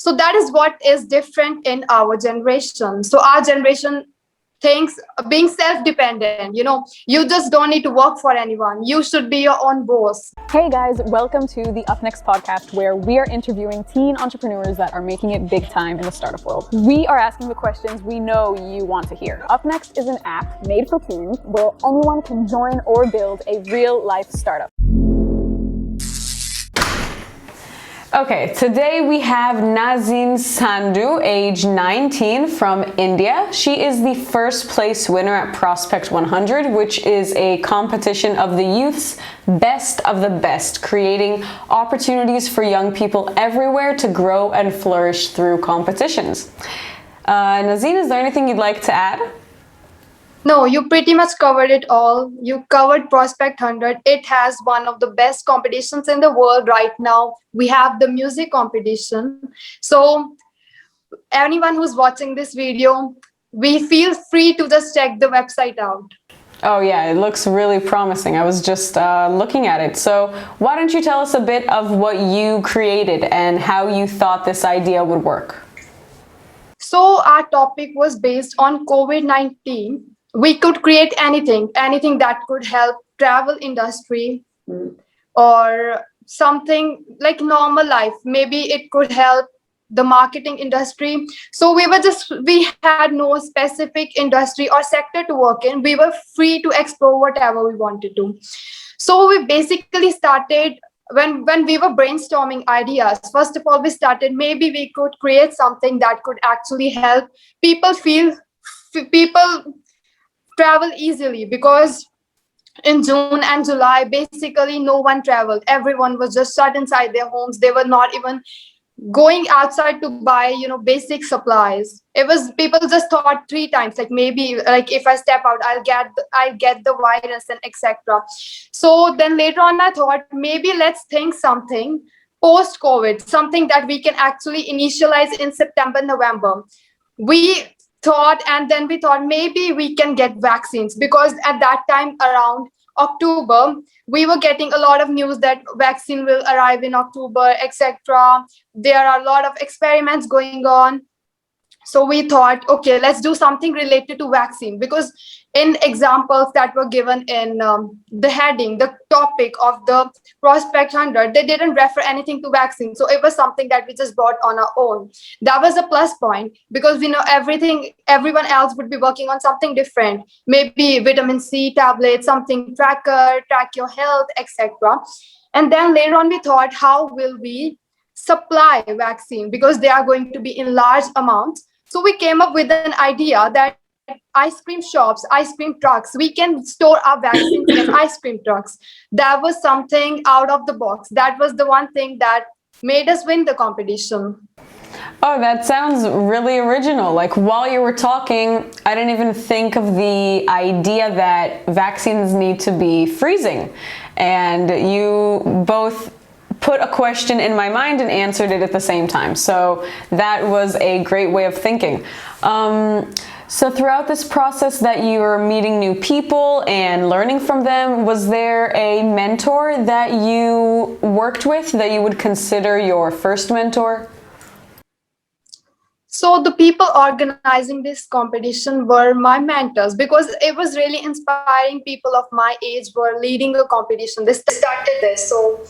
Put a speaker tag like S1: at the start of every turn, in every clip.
S1: So that is what is different in our generation. So our generation thinks being self-dependent, you just don't need to work for anyone. You should be your own boss.
S2: Hey guys, welcome to the Up Next podcast, where we are interviewing teen entrepreneurs that are making it big time in the startup world. We are asking the questions we know you want to hear. Up Next is an app made for teens where anyone can join or build a real life startup. Okay, today we have Naazeem Sandhu, age 19, from India. She is the first place winner at Prospect 100, which is a competition of the youth's best of the best, creating opportunities for young people everywhere to grow and flourish through competitions. Naazeem, is there anything you'd like to add?
S1: No, you pretty much covered it all. You covered Prospect 100. It has one of the best competitions in the world right now. We have the music competition. So anyone who's watching this video, we feel free to just check the website out.
S2: Oh yeah, it looks really promising. I was just looking at it. So why don't you tell us a bit of what you created and how you thought this idea would work?
S1: So our topic was based on COVID-19. We could create anything that could help travel industry or something like normal life. Maybe it could help the marketing industry. So we had no specific industry or sector to work in. We were free to explore whatever we wanted to. So we basically started when we were brainstorming ideas. First of all, we started maybe we could create something that could actually help people travel easily, because in June and July, basically no one traveled. Everyone was just shut inside their homes. They were not even going outside to buy, basic supplies. It was people just thought three times, like maybe like if I step out, I'll get the virus and etc. So then later on, I thought maybe let's think something post-COVID, something that we can actually initialize in September, November. We thought maybe we can get vaccines, because at that time around October, we were getting a lot of news that vaccine will arrive in October, etc. There are a lot of experiments going on. So we thought, okay, let's do something related to vaccine, because in examples that were given in the heading, the topic of the Prospect 100, they didn't refer anything to vaccine. So it was something that we just brought on our own. That was a plus point, because we know everyone else would be working on something different. Maybe vitamin C tablets, something track your health, etc. And then later on, we thought, how will we supply vaccine, because they are going to be in large amounts. So we came up with an idea that ice cream shops, ice cream trucks, we can store our vaccines in ice cream trucks. That was something out of the box. That was the one thing that made us win the competition.
S2: Oh, that sounds really original. Like, while you were talking, I didn't even think of the idea that vaccines need to be freezing. And you both put a question in my mind and answered it at the same time. So that was a great way of thinking. So throughout this process that you were meeting new people and learning from them, was there a mentor that you worked with that you would consider your first mentor?
S1: So the people organizing this competition were my mentors, because it was really inspiring. People of my age were leading a competition. They started this. So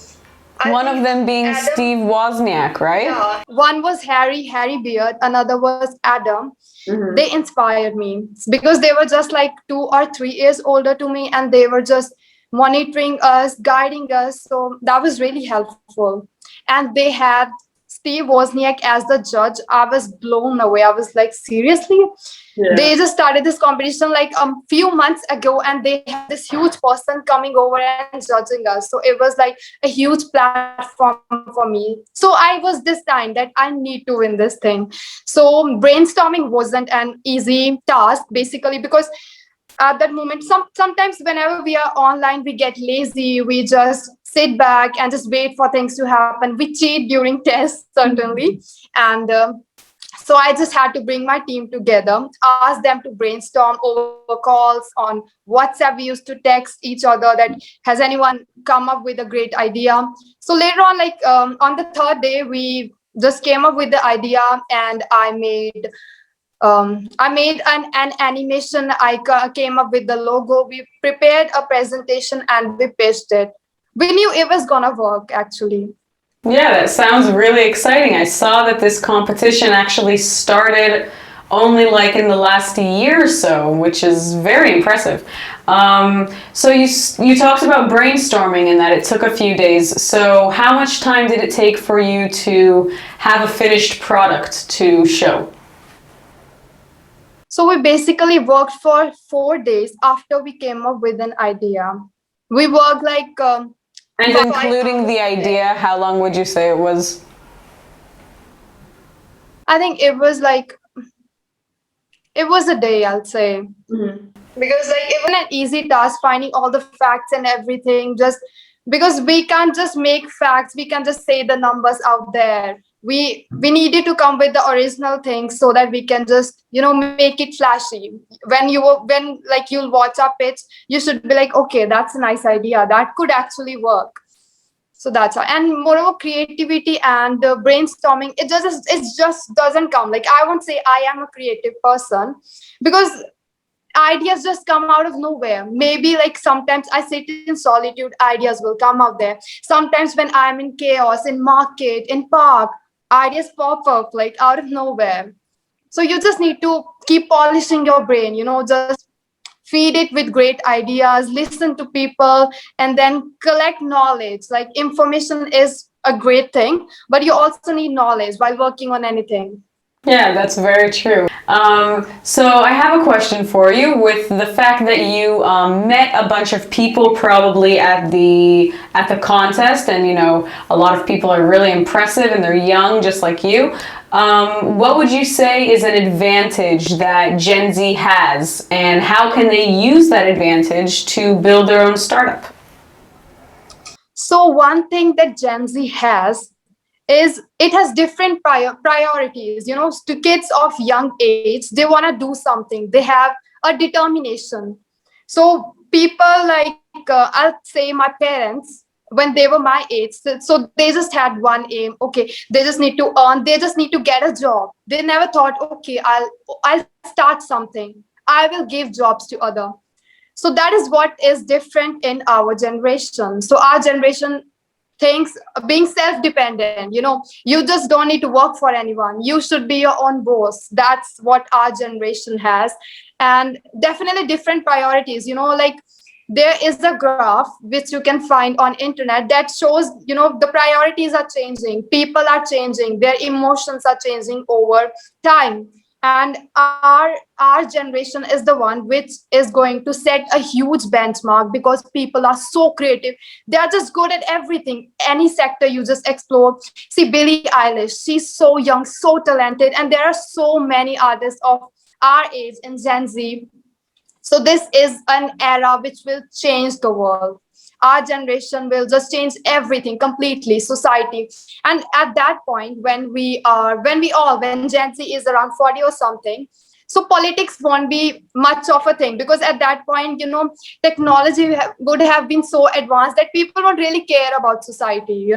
S2: one of them being Adam, Steve Wozniak, right?
S1: Yeah. One was Harry Beard. Another was Adam. Mm-hmm. They inspired me because they were just like 2 or 3 years older to me, and they were just monitoring us, guiding us. So that was really helpful. And they had Steve Wozniak as the judge. I was blown away. I was like, seriously? Yeah. They just started this competition like a few months ago, and they had this huge person coming over and judging us. So it was like a huge platform for me. So I was this time that I need to win this thing. So brainstorming wasn't an easy task, basically, because at that moment, sometimes whenever we are online, we get lazy. We just sit back and just wait for things to happen. We cheat during tests, certainly. And so I just had to bring my team together, ask them to brainstorm over calls on WhatsApp. We used to text each other that, has anyone come up with a great idea? So later on, like on the third day, we just came up with the idea, and I made an animation. Came up with the logo. We prepared a presentation and we pitched it. We knew it was gonna work actually.
S2: Yeah, that sounds really exciting. I saw that this competition actually started only like in the last year or so, which is very impressive. So you talked about brainstorming and that it took a few days. So how much time did it take for you to have a finished product to show?
S1: So we basically worked for 4 days after we came up with an idea. We worked like
S2: And
S1: for five
S2: including
S1: hours
S2: the
S1: a day.
S2: idea, how long would you say it was?
S1: I think it was a day, I'll say. Because like even an easy task, finding all the facts and everything, just because we can't just make facts, we can just say the numbers out there. We needed to come with the original things so that we can just make it flashy. When like you'll watch our pitch, you should be like, okay, that's a nice idea, that could actually work. So that's all. And moreover, creativity and brainstorming, it just doesn't come. Like, I won't say I am a creative person, because ideas just come out of nowhere. Maybe like sometimes I sit in solitude, ideas will come out there. Sometimes when I'm in chaos, in market, in park, ideas pop up like out of nowhere. So you just need to keep polishing your brain, just feed it with great ideas, listen to people, and then collect knowledge. Like, information is a great thing, but you also need knowledge while working on anything.
S2: Yeah, that's very true. So I have a question for you. With the fact that you met a bunch of people probably at the contest, and a lot of people are really impressive and they're young, just like you. What would you say is an advantage that Gen Z has, and how can they use that advantage to build their own startup?
S1: So one thing that Gen Z has is it has different priorities. To kids of young age, they want to do something. They have a determination. So people like, I'll say my parents, when they were my age, so they just had one aim. Okay, they just need to earn. They just need to get a job. They never thought, okay, I'll start something. I will give jobs to other. So that is what is different in our generation. So our generation thinks being self-dependent, you just don't need to work for anyone, you should be your own boss. That's what our generation has. And definitely different priorities, like there is a graph which you can find on internet that shows, the priorities are changing, people are changing, their emotions are changing over time. And our generation is the one which is going to set a huge benchmark, because people are so creative. They are just good at everything, any sector you just explore. See Billie Eilish, she's so young, so talented, and there are so many artists of our age in Gen Z. So this is an era which will change the world. Our generation will just change everything completely, society. And at that point, when Gen Z is around 40 or something, so politics won't be much of a thing, because at that point, technology would have been so advanced that people won't really care about society.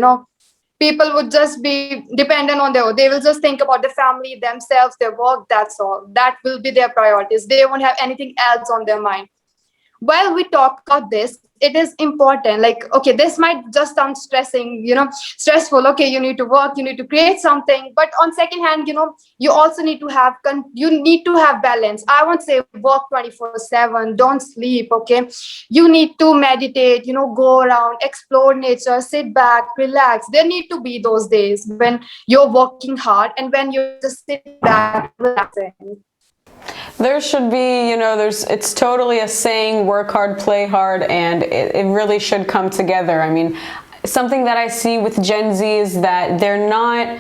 S1: People would just be dependent on their own. They will just think about their family, themselves, their work. That's all. That will be their priorities. They won't have anything else on their mind. While we talk about this, it is important. Like, okay, this might just sound stressful. Okay, you need to work, you need to create something, but on second hand, you also need to have balance. I won't say work 24/7, don't sleep. Okay, you need to meditate, go around, explore nature, sit back, relax. There need to be those days when you're working hard and when you're just sitting back and relaxing.
S2: There should be, it's totally a saying, work hard, play hard, and it really should come together. I mean, something that I see with Gen Z is that they're not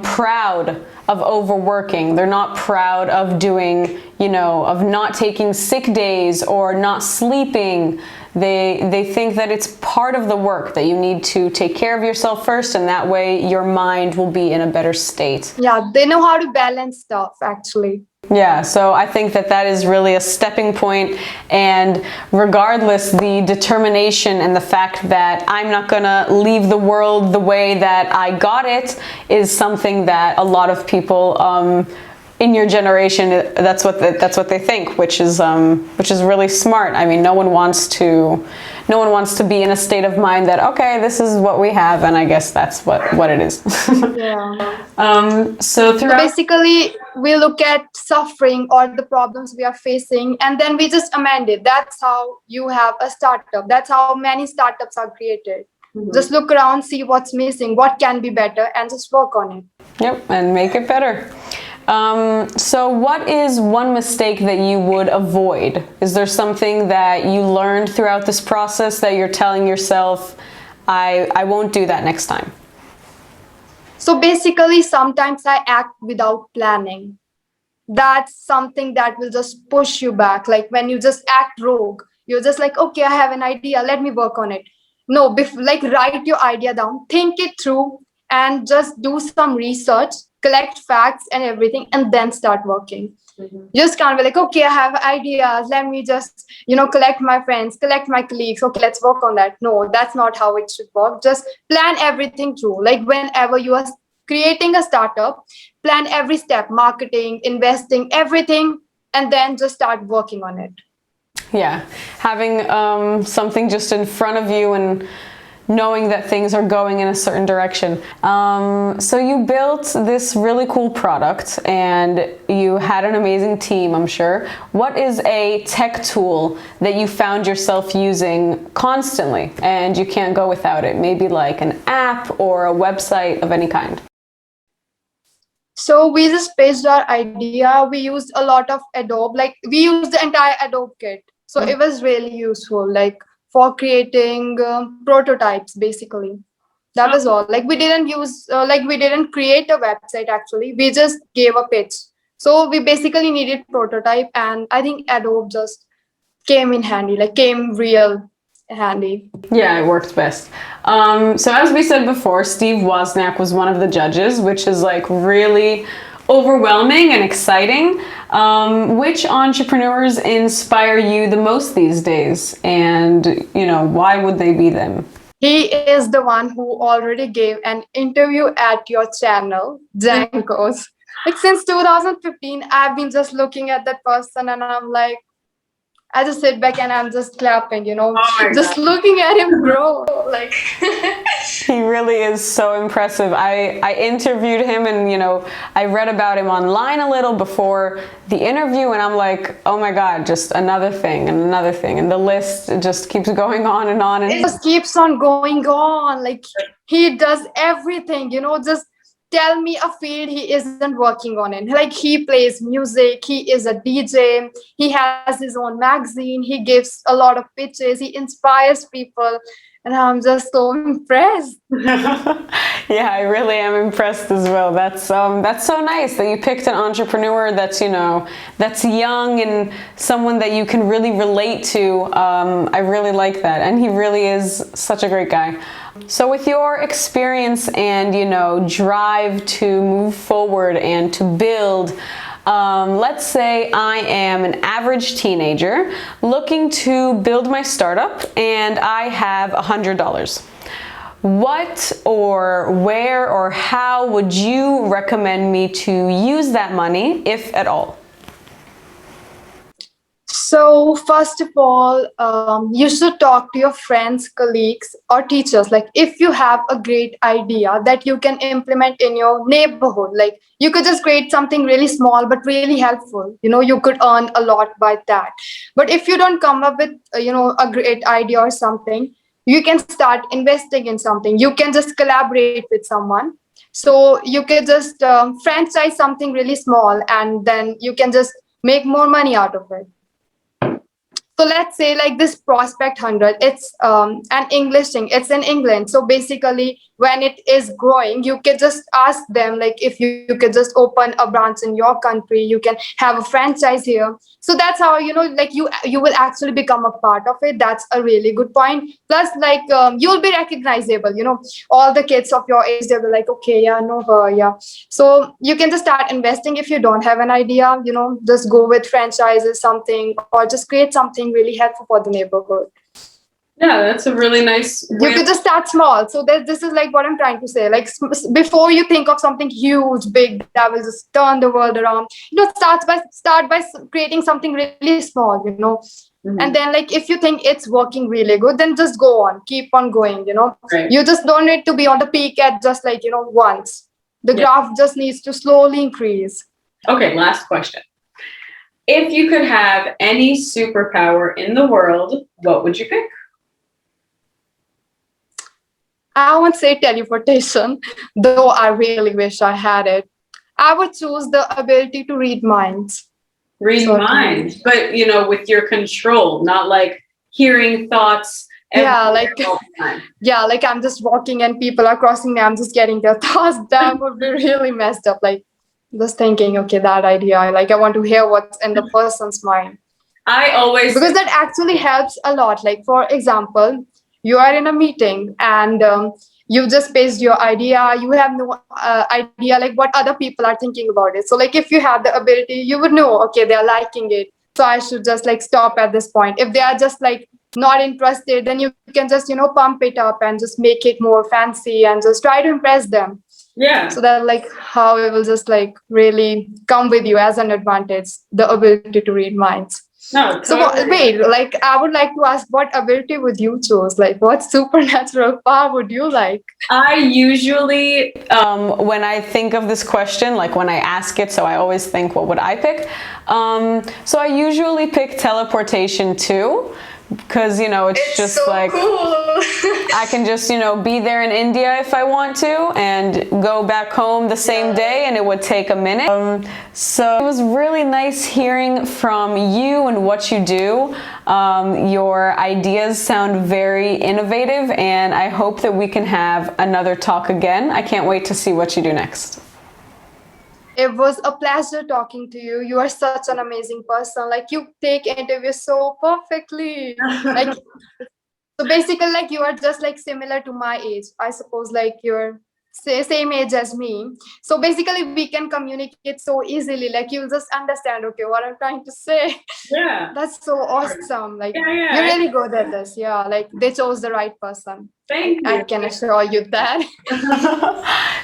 S2: proud of overworking. They're not proud of doing, of not taking sick days or not sleeping. They think that it's part of the work, that you need to take care of yourself first, and that way your mind will be in a better state.
S1: Yeah, they know how to balance stuff actually.
S2: Yeah, so I think that that is really a stepping point, and regardless, the determination and the fact that I'm not gonna leave the world the way that I got it is something that a lot of people in your generation, that's what they think, which is really smart. I mean, no one wants to be in a state of mind that, okay, this is what we have, and I guess that's what it is.
S1: Yeah.
S2: So
S1: So
S2: throughout.
S1: basically, we look at suffering or the problems we are facing, and then we just amend it. That's how you have a startup. That's how many startups are created. Just look around, see what's missing, what can be better, and just work on it.
S2: Yep, and make it better. So what is one mistake that you would avoid? Is there something that you learned throughout this process that you're telling yourself, I won't do that next time?
S1: So basically, sometimes I act without planning. That's something that will just push you back. Like when you just act rogue, you're just like, okay, I have an idea, let me work on it. No, like write your idea down, think it through, and just do some research, collect facts and everything, and then start working. You just can't be like, okay, I have ideas, let me just, collect my friends, collect my colleagues, okay, let's work on that. No, that's not how it should work. Just plan everything through. Like whenever you are creating a startup, plan every step, marketing, investing, everything, and then just start working on it.
S2: Yeah, having something just in front of you and knowing that things are going in a certain direction. So you built this really cool product and you had an amazing team, I'm sure. What is a tech tool that you found yourself using constantly and you can't go without it? Maybe like an app or a website of any kind.
S1: So we just pitched our idea. We used a lot of Adobe, like we used the entire Adobe kit. So it was really useful, like for creating prototypes, basically. That was all. Like we didn't use, we didn't create a website actually. We just gave a pitch. So we basically needed prototype, and I think Adobe just came in handy, like came real handy.
S2: Yeah, it worked best. So as we said before, Steve Wozniak was one of the judges, which is like really overwhelming and exciting. Which entrepreneurs inspire you the most these days? And, why would they be them?
S1: He is the one who already gave an interview at your channel, Jankos. Like since 2015, I've been just looking at that person and I'm like, I just sit back and I'm just clapping, just looking at him grow. Like
S2: he really is so impressive. I interviewed him and, I read about him online a little before the interview and I'm like, oh my God, just another thing and another thing. And the list just keeps going on and on. And
S1: it just keeps on going on. Like he does everything, just tell me a field he isn't working on it. Like he plays music, he is a DJ, he has his own magazine, he gives a lot of pitches, he inspires people, and I'm just so impressed.
S2: Yeah, I really am impressed as well. That's so nice that you picked an entrepreneur that's that's young and someone that you can really relate to. I really like that, and he really is such a great guy. So with your experience and drive to move forward and to build, let's say I am an average teenager looking to build my startup and I have $100. What or where or how would you recommend me to use that money, if at all?
S1: So first of all, you should talk to your friends, colleagues, or teachers. Like if you have a great idea that you can implement in your neighborhood, like you could just create something really small but really helpful. You could earn a lot by that. But if you don't come up with, a great idea or something, you can start investing in something. You can just collaborate with someone. So you could just franchise something really small, and then you can just make more money out of it. So let's say like this Prospect 100, it's an English thing. It's in England. So basically, when it is growing, you can just ask them like if you could just open a branch in your country, you can have a franchise here. So that's how like you will actually become a part of it. That's a really good point. Plus, like you'll be recognizable. All the kids of your age, they'll be like, okay, yeah, know her, yeah. So you can just start investing if you don't have an idea. Just go with franchises, something, or just create something really helpful for the neighborhood.
S3: Yeah, that's a really nice
S1: You
S3: way.
S1: could just start small. So this is like what I'm trying to say. Like before you think of something huge, big that will just turn the world around, start by creating something really small. And then like if you think it's working really good, then just go on, keep on going.
S3: Right.
S1: You just don't need to be on the peak at just like once. The graph just needs to slowly increase.
S3: Okay, last question. If you could have any superpower in the world, what would you pick?
S1: I won't say teleportation, though I really wish I had it. I would choose the ability to read minds.
S3: Read
S1: Certainly.
S3: minds, but with your control, not like hearing thoughts.
S1: Yeah, like
S3: all the time.
S1: yeah, like I'm just walking and people are crossing me. I'm just getting their thoughts. That would be really messed up. Like just thinking, okay, that idea. Like I want to hear what's in the person's mind.
S3: I always
S1: Because that actually helps a lot. Like for example, you are in a meeting and you just based your idea. You have no idea like what other people are thinking about it. So like if you have the ability, you would know, okay, they're liking it, so I should just like stop at this point. If they are just like not interested, then you can just pump it up and just make it more fancy and just try to impress them.
S3: Yeah.
S1: So that like how it will just like really come with you as an advantage, the ability to read minds.
S3: No.
S1: So
S3: Totally.
S1: wait, like I would like to ask, what ability would you choose? Like what supernatural power would you like?
S3: I usually
S2: When I think of this question, like when I ask it, so I always think, what would I pick? So I usually pick teleportation too, because it's just
S1: so
S2: like
S1: cool.
S2: I can just be there in India if I want to and go back home the same day, and it would take a minute. So it was really nice hearing from you and what you do. Your ideas sound very innovative, and I hope that we can have another talk again. I can't wait to see what you do next.
S1: It was a pleasure talking to you. You are such an amazing person. Like you take interviews so perfectly. Like so basically like you are just like similar to my age. I suppose like you're same age as me. So basically we can communicate so easily. Like you'll just understand, okay, what I'm trying to say.
S3: Yeah.
S1: That's so awesome. Like
S3: Yeah.
S1: you're really good at this. Yeah, like they chose the right person.
S3: Thank you.
S1: I can assure you that.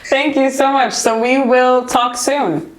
S2: Thank you so much. So we will talk soon.